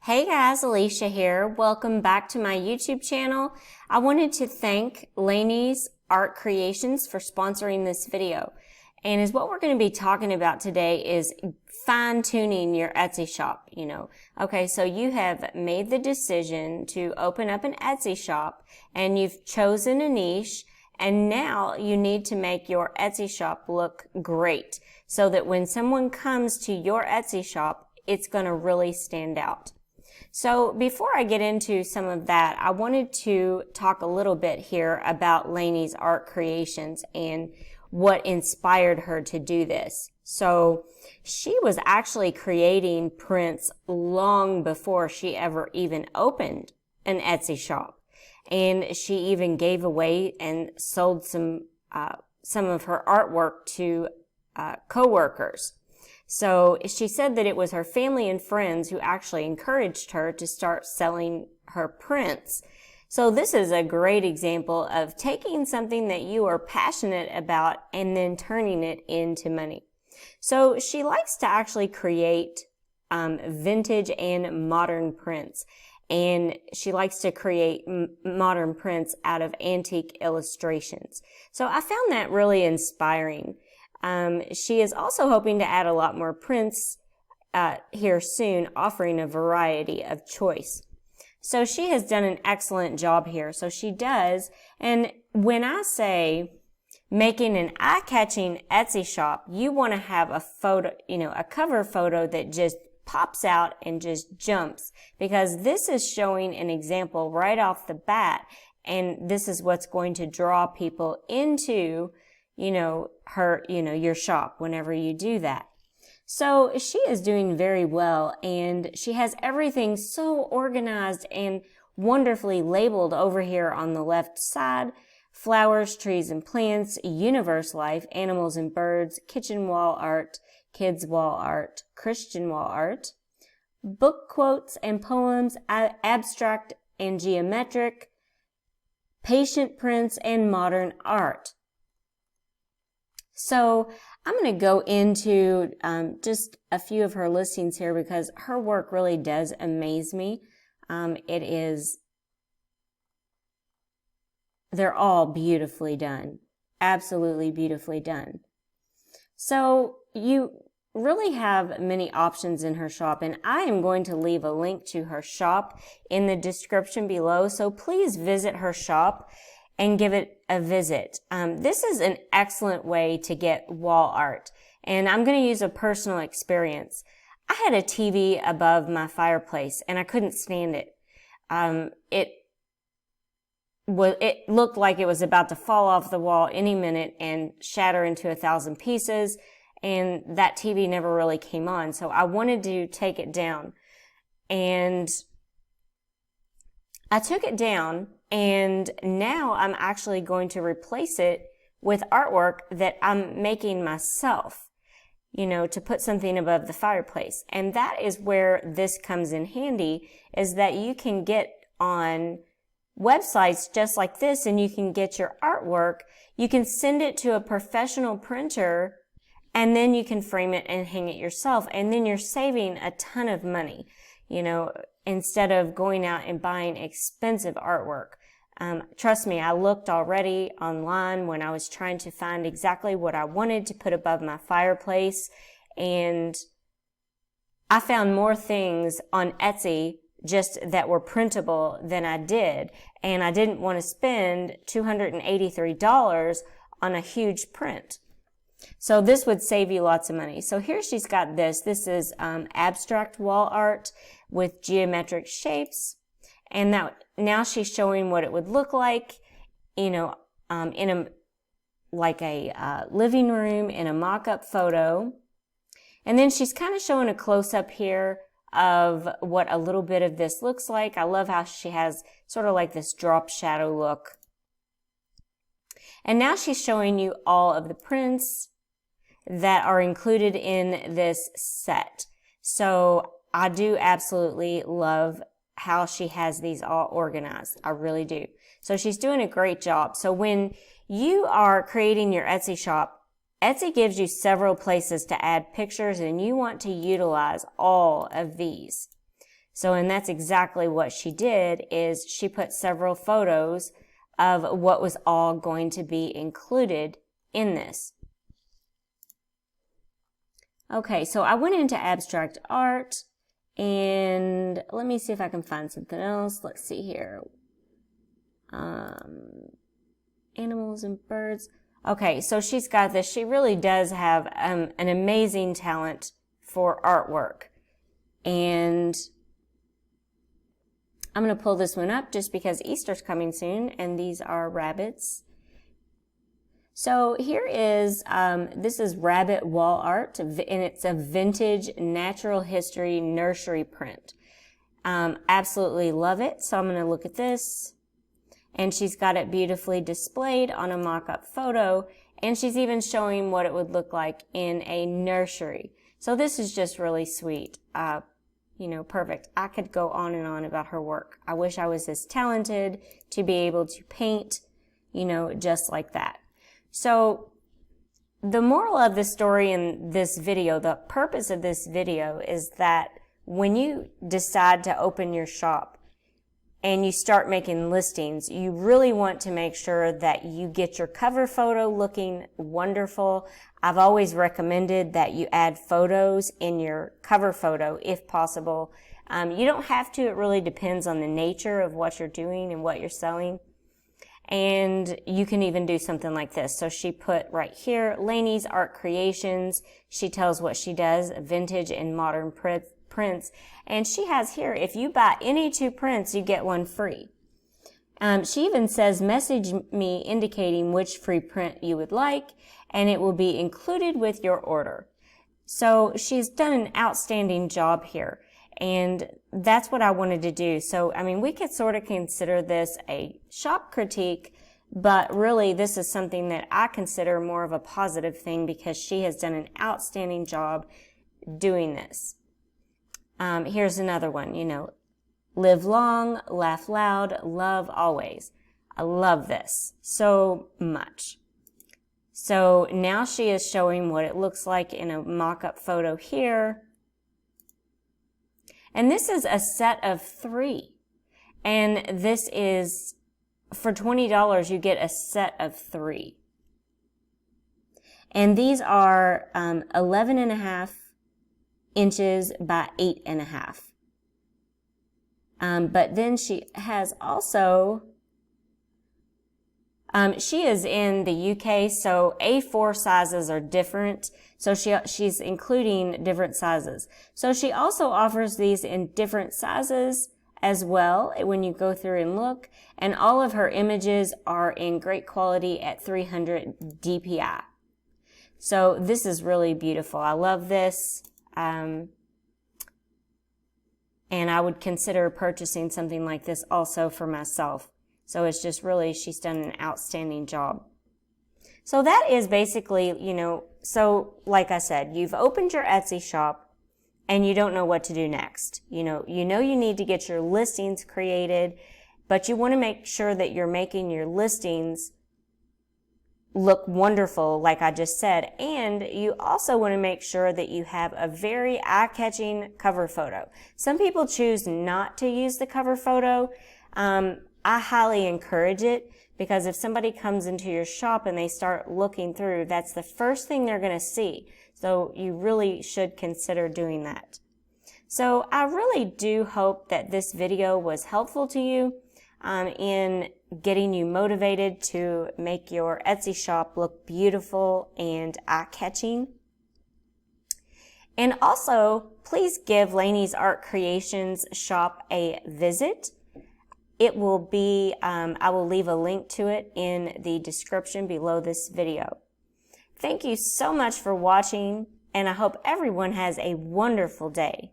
Hey guys, Alicia here. Welcome back to my YouTube channel. I wanted to thank Laneys Art Creations for sponsoring this video. And as what we're going to be talking about today is fine-tuning your Etsy shop, Okay, so you have made the decision to open up an Etsy shop and you've chosen a niche, and now you need to make your Etsy shop look great so that when someone comes to your Etsy shop, it's going to really stand out. So before I get into some of that, I wanted to talk a little bit here about Laneys Art Creations and what inspired her to do this. So she was actually creating prints long before she ever even opened an Etsy shop. And she even gave away and sold some of her artwork to coworkers. So she said that it was her family and friends who actually encouraged her to start selling her prints. So this is a great example of taking something that you are passionate about and then turning it into money. So she likes to actually create vintage and modern prints. And she likes to create modern prints out of antique illustrations. So I found that really inspiring. She is also hoping to add a lot more prints here soon, offering a variety of choice. So she has done an excellent job here. So she does. And when I say making an eye-catching Etsy shop, you want to have a photo, a cover photo that just pops out and just jumps, because this is showing an example right off the bat. And this is what's going to draw people into your shop whenever you do that. So she is doing very well, and she has everything so organized and wonderfully labeled over here on the left side: flowers, trees and plants, universe life, animals and birds, kitchen wall art, kids wall art, Christian wall art, book quotes and poems, abstract and geometric, patient prints, and modern art. So I'm going to go into just a few of her listings here, because her work really does amaze me. They're all beautifully done. Absolutely beautifully done. So you really have many options in her shop, and I am going to leave a link to her shop in the description below. So please visit her shop and give it a visit. This is an excellent way to get wall art, and I'm going to use a personal experience. I had a TV above my fireplace and I couldn't stand it. It looked like it was about to fall off the wall any minute and shatter into 1,000 pieces, and that TV never really came on. So I wanted to take it down, and I took it down, and now I'm actually going to replace it with artwork that I'm making myself, to put something above the fireplace. And that is where this comes in handy, is that you can get on websites just like this and you can get your artwork. You can send it to a professional printer, and then you can frame it and hang it yourself. And then you're saving a ton of money, instead of going out and buying expensive artwork. Trust me, I looked already online when I was trying to find exactly what I wanted to put above my fireplace, and I found more things on Etsy just that were printable than I did, and I didn't want to spend $283 on a huge print. So this would save you lots of money. So here she's got this. This is abstract wall art with geometric shapes. And now she's showing what it would look like, in a living room in a mock-up photo. And then she's kind of showing a close-up here of what a little bit of this looks like. I love how she has sort of like this drop shadow look. And now she's showing you all of the prints that are included in this set. So I do absolutely love how she has these all organized. I really do. So she's doing a great job. So when you are creating your Etsy shop, Etsy gives you several places to add pictures, and you want to utilize all of these. So, and that's exactly what she did, is she put several photos of what was all going to be included in this. Okay, so I went into abstract art, and let me see if I can find something else. Let's see here. Animals and birds. Okay, so she's got this. She really does have an amazing talent for artwork. And I'm going to pull this one up just because Easter's coming soon, and these are rabbits. So here is, this is rabbit wall art, and it's a vintage natural history nursery print. Absolutely love it. So I'm going to look at this, and she's got it beautifully displayed on a mock-up photo, and she's even showing what it would look like in a nursery. So this is just really sweet. You know, perfect. I could go on and on about her work. I wish I was as talented to be able to paint, you know, just like that. So the moral of the story in this video, the purpose of this video, is that when you decide to open your shop and you start making listings, you really want to make sure that you get your cover photo looking wonderful. I've always recommended that you add photos in your cover photo if possible. You don't have to. It really depends on the nature of what you're doing and what you're selling. And you can even do something like this. So she put right here, Laneys Art Creations. She tells what she does, vintage and modern prints. And she has here, if you buy any 2 prints, you get 1 free. She even says, message me indicating which free print you would like, and it will be included with your order. So she's done an outstanding job here. And that's what I wanted to do. So, I mean, we could sort of consider this a shop critique, but really this is something that I consider more of a positive thing because she has done an outstanding job doing this. Here's another one, you know, live long, laugh loud, love always. I love this so much. So now she is showing what it looks like in a mock-up photo here. And this is a set of 3. And this is, for $20, you get a set of 3. And these are 11.5 inches by 8.5. But then she has also, she is in the UK, so A4 sizes are different. So she's including different sizes. So she also offers these in different sizes as well when you go through and look. And all of her images are in great quality at 300 DPI. So this is really beautiful. I love this. And I would consider purchasing something like this also for myself. So it's just really, she's done an outstanding job. So that is basically, you know, so like I said, you've opened your Etsy shop and you don't know what to do next. You know you need to get your listings created, but you want to make sure that you're making your listings look wonderful, like I just said. And you also want to make sure that you have a very eye-catching cover photo. Some people choose not to use the cover photo. I highly encourage it, because if somebody comes into your shop and they start looking through, that's the first thing they're going to see. So you really should consider doing that. So I really do hope that this video was helpful to you in getting you motivated to make your Etsy shop look beautiful and eye-catching. And also, please give Laneys Art Creations shop a visit. It will be, I will leave a link to it in the description below this video. Thank you so much for watching, and I hope everyone has a wonderful day.